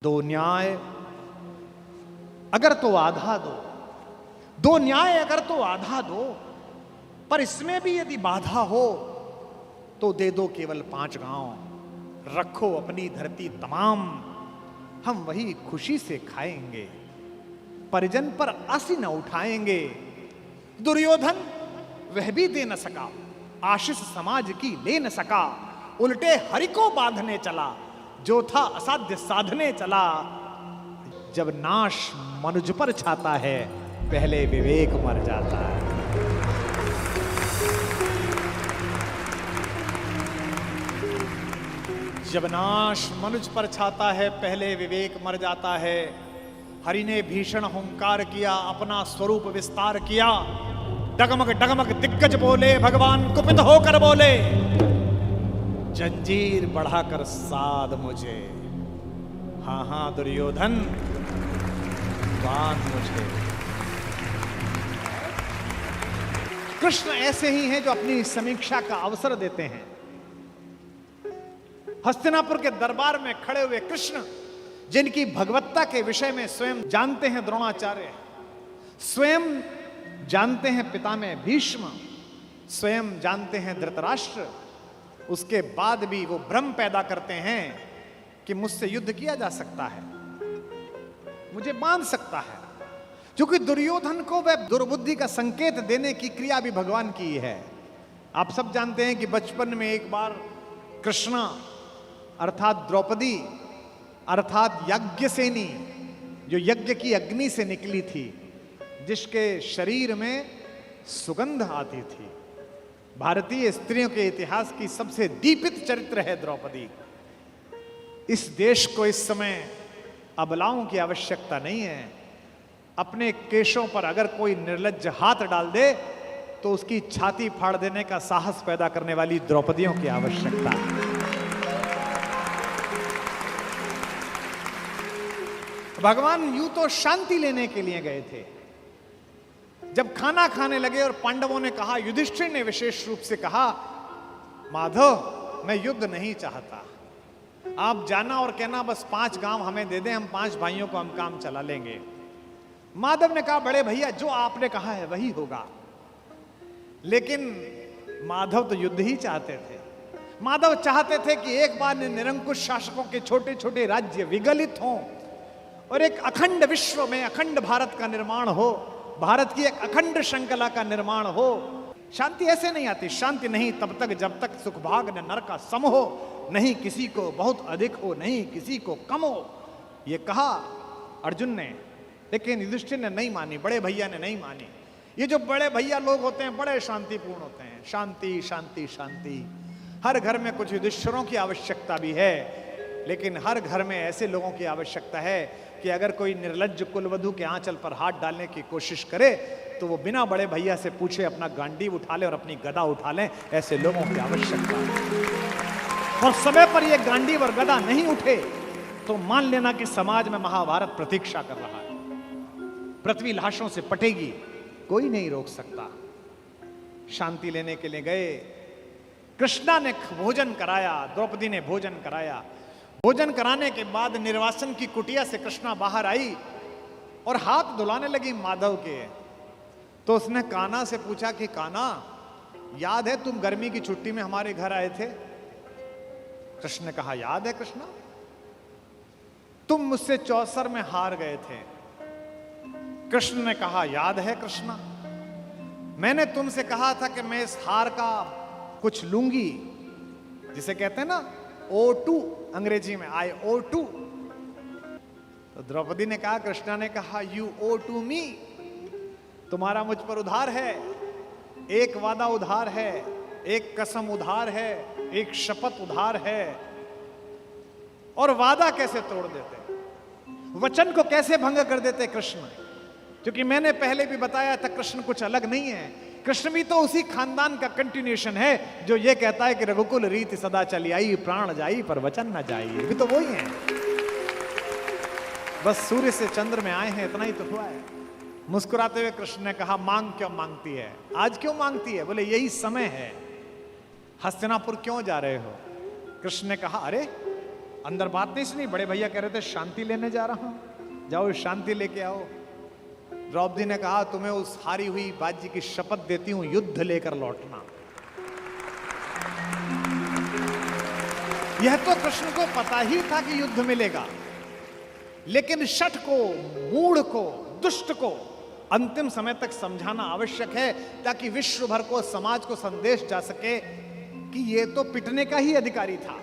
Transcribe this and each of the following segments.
दो न्याय अगर तो आधा दो, दो न्याय अगर तो आधा दो, पर इसमें भी यदि बाधा हो तो दे दो केवल 5 गांव। रखो अपनी धरती तमाम, हम वही खुशी से खाएंगे। परिजन पर आसी न उठाएंगे। दुर्योधन वह भी दे न सका, आशीष समाज की ले न सका। उल्टे हरि को बांधने चला, जो था असाध्य साधने चला। जब नाश मनुज पर छाता है, पहले विवेक मर जाता है। जब नाश मनुज पर छाता है, पहले विवेक मर जाता है। हरि ने भीषण हुंकार किया, अपना स्वरूप विस्तार किया। डगमग डगमग दिग्गज बोले, भगवान कुपित होकर बोले, जंजीर बढ़ाकर साध मुझे। हां हां दुर्योधन, बांध मुझे। कृष्ण ऐसे ही हैं जो अपनी समीक्षा का अवसर देते हैं। हस्तिनापुर के दरबार में खड़े हुए कृष्ण, जिनकी भगवत्ता के विषय में स्वयं जानते हैं द्रोणाचार्य, स्वयं जानते हैं पितामह भीष्म, स्वयं जानते हैं धृतराष्ट्र, उसके बाद भी वो भ्रम पैदा करते हैं कि मुझसे युद्ध किया जा सकता है, मुझे बांध सकता है। क्योंकि दुर्योधन को वह दुर्बुद्धि का संकेत देने की क्रिया भी भगवान की है। आप सब जानते हैं कि बचपन में एक बार कृष्णा अर्थात द्रौपदी अर्थात यज्ञसेनी, जो यज्ञ की अग्नि से निकली थी, जिसके शरीर में सुगंध आती थी, भारतीय स्त्रियों के इतिहास की सबसे दीपित चरित्र है द्रौपदी। इस देश को इस समय अबलाओं की आवश्यकता नहीं है। अपने केशों पर अगर कोई निर्लज्ज हाथ डाल दे तो उसकी छाती फाड़ देने का साहस पैदा करने वाली द्रौपदियों की आवश्यकता है। भगवान यूं तो शांति लेने के लिए गए थे। जब खाना खाने लगे और पांडवों ने कहा, युधिष्ठिर ने विशेष रूप से कहा, माधव मैं युद्ध नहीं चाहता, आप जाना और कहना बस 5 गांव हमें दे दें, हम 5 भाइयों को हम काम चला लेंगे। माधव ने कहा, बड़े भैया जो आपने कहा है वही होगा। लेकिन माधव तो युद्ध ही चाहते थे। माधव चाहते थे कि एक बार निरंकुश शासकों के छोटे छोटे राज्य विगलित हों और एक अखंड विश्व में अखंड भारत का निर्माण हो, भारत की एक अखंड श्रृंखला का निर्माण हो। शांति ऐसे नहीं आती। शांति नहीं तब तक जब तक सुख भाग न नर का सम हो, नहीं किसी को बहुत अधिक हो, नहीं किसी को कम हो। ये कहा अर्जुन ने, लेकिन युधिष्ठिर ने नहीं मानी, बड़े भैया ने नहीं मानी। ये जो बड़े भैया लोग होते हैं बड़े शांतिपूर्ण होते हैं। शांति शांति शांति। हर घर में कुछ युधिष्ठिरों की आवश्यकता भी है, लेकिन हर घर में ऐसे लोगों की आवश्यकता है कि अगर कोई निर्लज्ज कुलवधू के आंचल पर हाथ डालने की कोशिश करे तो वो बिना बड़े भैया से पूछे अपना गांडीव उठा ले और अपनी गदा उठा ले। ऐसे लोगों की आवश्यकता है। और समय पर ये गांडीव और गदा नहीं उठे तो मान लेना कि समाज में महाभारत प्रतीक्षा कर रहा है। पृथ्वी लाशों से पटेगी, कोई नहीं रोक सकता। शांति लेने के लिए गए। कृष्णा ने भोजन कराया, द्रौपदी ने भोजन कराया। भोजन कराने के बाद निर्वासन की कुटिया से कृष्णा बाहर आई और हाथ धुलाने लगी माधव के। तो उसने कान्हा से पूछा कि कान्हा, याद है तुम गर्मी की छुट्टी में हमारे घर आए थे? कृष्ण ने कहा, याद है कृष्णा, तुम मुझसे चौसर में हार गए थे। कृष्ण ने कहा, याद है कृष्णा, मैंने तुमसे कहा था कि मैं इस हार का कुछ लूंगी, जिसे कहते हैं ना O2 अंग्रेजी में, I O2। तो द्रौपदी ने कहा, कृष्णा ने कहा, You owe to me, तुम्हारा मुझ पर उधार है। एक वादा उधार है, एक कसम उधार है, एक शपथ उधार है। और वादा कैसे तोड़ देते, वचन को कैसे भंग कर देते कृष्ण? क्योंकि मैंने पहले भी बताया था, कृष्ण कुछ अलग नहीं है। कृष्ण भी तो उसी खानदान का कंटिन्यूएशन है जो ये कहता है कि रघुकुल रीति सदा चली आई, प्राण जाई पर वचन न जाई। भी तो वही है, बस सूर्य से चंद्र में आए हैं, इतना ही तो हुआ है। मुस्कुराते हुए कृष्ण ने कहा, मांग क्यों मांगती है, आज क्यों मांगती है? बोले यही समय है। हस्तिनापुर क्यों जा रहे हो? कृष्ण ने कहा, अरे अंदर बात नहीं सुनी, बड़े भैया कह रहे थे शांति लेने जा रहा हूं, जाओ शांति लेके आओ। द्रौपदी ने कहा तुम्हें उस हारी हुई बाजी की शपथ देती हूं, युद्ध लेकर लौटना। यह तो कृष्ण को पता ही था कि युद्ध मिलेगा, लेकिन शठ को, मूढ़ को, दुष्ट को अंतिम समय तक समझाना आवश्यक है, ताकि विश्व भर को, समाज को संदेश जा सके कि यह तो पिटने का ही अधिकारी था।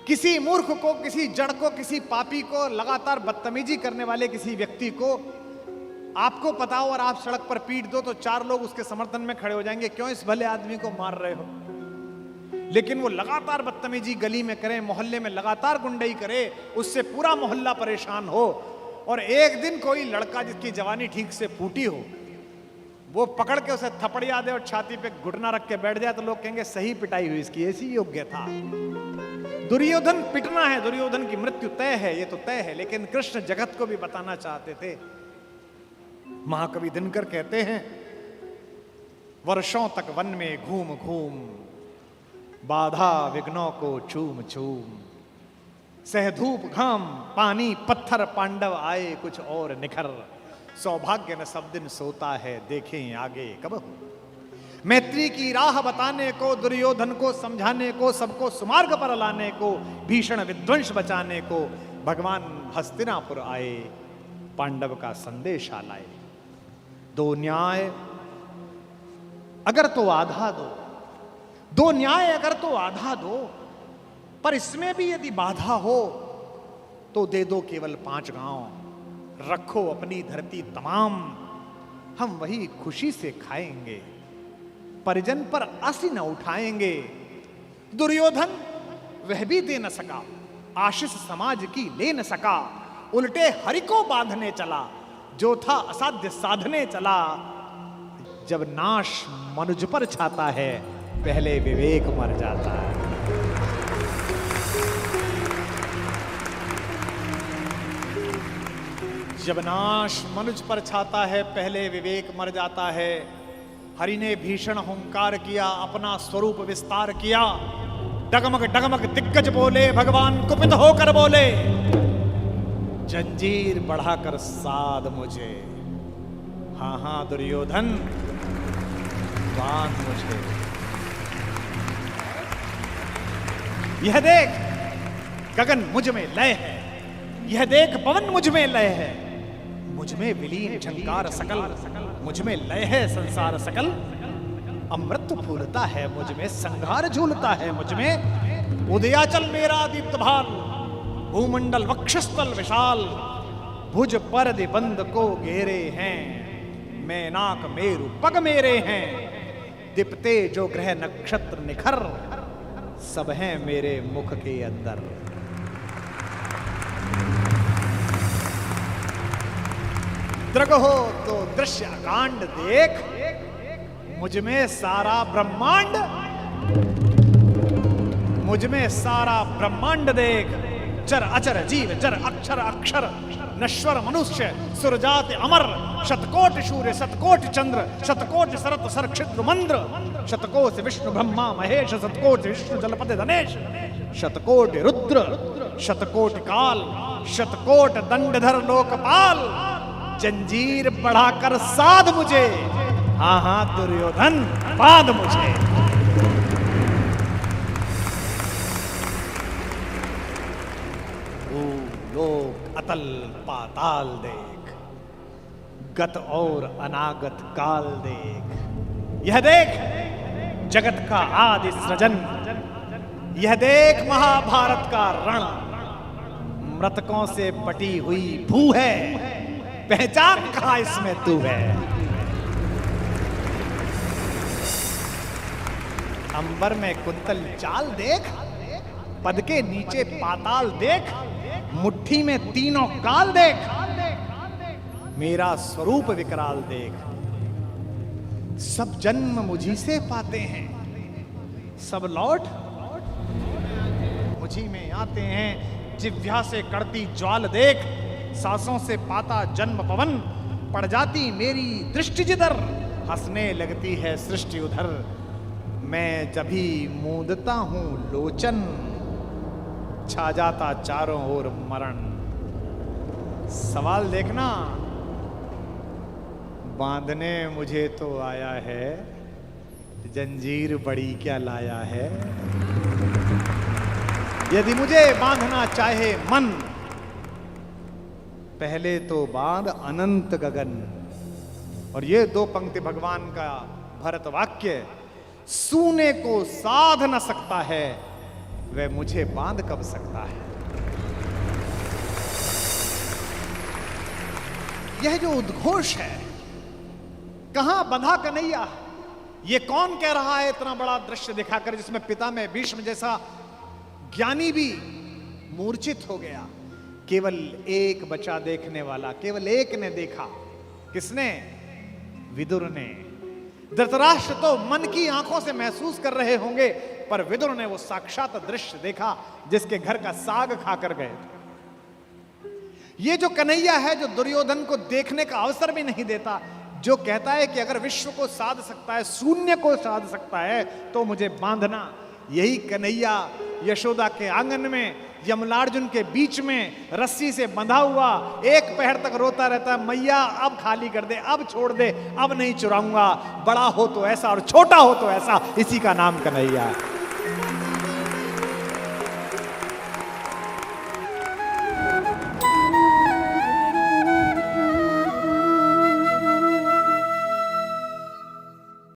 किसी मूर्ख को, किसी जड़ को, किसी पापी को, लगातार बदतमीजी करने वाले किसी व्यक्ति को आपको पता हो और आप सड़क पर पीट दो तो 4 लोग उसके समर्थन में खड़े हो जाएंगे, क्यों इस भले आदमी को मार रहे हो। लेकिन वो लगातार बदतमीजी गली में करे, मोहल्ले में लगातार गुंडई करे, उससे पूरा मोहल्ला परेशान हो, और एक दिन कोई लड़का जिसकी जवानी ठीक से फूटी हो वो पकड़ के उसे थपड़िया दे और छाती पे घुटना रख के बैठ जाए तो लोग कहेंगे सही पिटाई हुई इसकी, ऐसी योग्य था। दुर्योधन पिटना है, दुर्योधन की मृत्यु तय है, ये तो तय है, लेकिन कृष्ण जगत को भी बताना चाहते थे। महाकवि दिनकर कहते हैं, वर्षों तक वन में घूम घूम, बाधा विघ्नों को चूम चूम, सह धूप घाम पानी पत्थर, पांडव आए कुछ और निखर, सौभाग्य न सब दिन सोता है, देखें आगे कब हो। मैत्री की राह बताने को, दुर्योधन को समझाने को, सबको सुमार्ग पर लाने को, भीषण विध्वंस बचाने को भगवान हस्तिनापुर आए, पांडव का संदेशा लाए। 2 न्याय अगर तो आधा दो, 2 न्याय अगर तो आधा दो, पर इसमें भी यदि बाधा हो तो दे दो केवल 5 गांव, रखो अपनी धरती तमाम, हम वही खुशी से खाएंगे, परिजन पर आसी न उठाएंगे। दुर्योधन वह भी दे न सका, आशीष समाज की ले न सका, उल्टे हरि को बांधने चला, जो था असाध्य साधने चला। जब नाश मनुज पर छाता है, पहले विवेक मर जाता है। जब नाश मनुज पर छाता है, पहले विवेक मर जाता है। हरि ने भीषण हुंकार किया, अपना स्वरूप विस्तार किया, डगमग डगमग दिग्गज बोले, भगवान कुपित होकर बोले, जंजीर बढ़ाकर साध मुझे, हाँ हाँ दुर्योधन बांध मुझे। यह देख गगन मुझ में लय है, यह देख पवन मुझ में लय है, मुझ में विलीन झंकार सकल, मुझ में लय है संसार सकल, अमृत फूलता है मुझ में, संघार झूलता है मुझ में, उदयाचल मेरा दीप्त भाल, भूमंडल वक्षस्थल विशाल, भुज पर बंद को घेरे हैं, मैनाक मेरु पग मेरे हैं, दीप्ते जो ग्रह नक्षत्र निखर, सब हैं मेरे मुख के अंदर। दृग हो तो दृश्य कांड देख, मुझ में सारा ब्रह्मांड, मुझ में सारा ब्रह्मांड देख, चर अचर जीव जर अक्षर अक्षर, नश्वर मनुष्य सुरजात अमर, शतकोट सूर्य शतकोट चंद्र, शतकोट सरत सर क्षिद्र मंद्र, शतकोट विष्णु ब्रह्मा महेश, शतकोट विष्णु जलपति धनेश, शतकोट रुद्र शतकोट काल, शतकोट दंडधर लोकपाल, जंजीर बढ़ाकर साध मुझे, हाँ हाँ दुर्योधन बांध मुझे। लोक अतल पाताल देख, गत और अनागत काल देख, यह देख जगत का आदि सृजन, यह देख महाभारत का रण, मृतकों से पटी हुई भू है, पहचान कहां इसमें तू है। अंबर में कुंतल चाल देख, पद के नीचे पाताल देख, मुट्ठी में तीनों काल देख, मेरा स्वरूप विकराल देख। सब जन्म मुझी से पाते हैं, सब लौट मुझी में आते हैं। जिह्वा से कड़ती ज्वाल देख, सांसों से पाता जन्म पवन, पड़ जाती मेरी दृष्टि जिधर, हंसने लगती है सृष्टि उधर। मैं जभी मूंदता हूं लोचन, छा जाता चारों ओर मरण। सवाल देखना, बांधने मुझे तो आया है, जंजीर बड़ी क्या लाया है। यदि मुझे बांधना चाहे मन, पहले तो बांध अनंत गगन। और ये दो पंक्ति भगवान का भरत वाक्य, सूने को साध न सकता है, वह मुझे बांध कब सकता है। यह जो उद्घोष है, कहां बंधा कन्हैया, ये कौन कह रहा है इतना बड़ा दृश्य दिखाकर, जिसमें पिता में भीष्म जैसा ज्ञानी भी मूर्छित हो गया। केवल एक बचा देखने वाला, केवल एक ने देखा। किसने? विदुर ने। धृतराष्ट्र तो मन की आंखों से महसूस कर रहे होंगे, पर विदुर ने वो साक्षात दृश्य देखा जिसके घर का साग खाकर गए। ये जो कन्हैया है, जो दुर्योधन को देखने का अवसर भी नहीं देता, जो कहता है कि अगर विश्व को साध सकता है, शून्य को साध सकता है, तो मुझे बांधना। यही कन्हैया यशोदा के आंगन में यमलार्जुन के बीच में रस्सी से बंधा हुआ एक पहर तक रोता रहता है, मैया अब खाली कर दे, अब छोड़ दे, अब नहीं चुराऊंगा। बड़ा हो तो ऐसा और छोटा हो तो ऐसा, इसी का नाम कन्हैया है।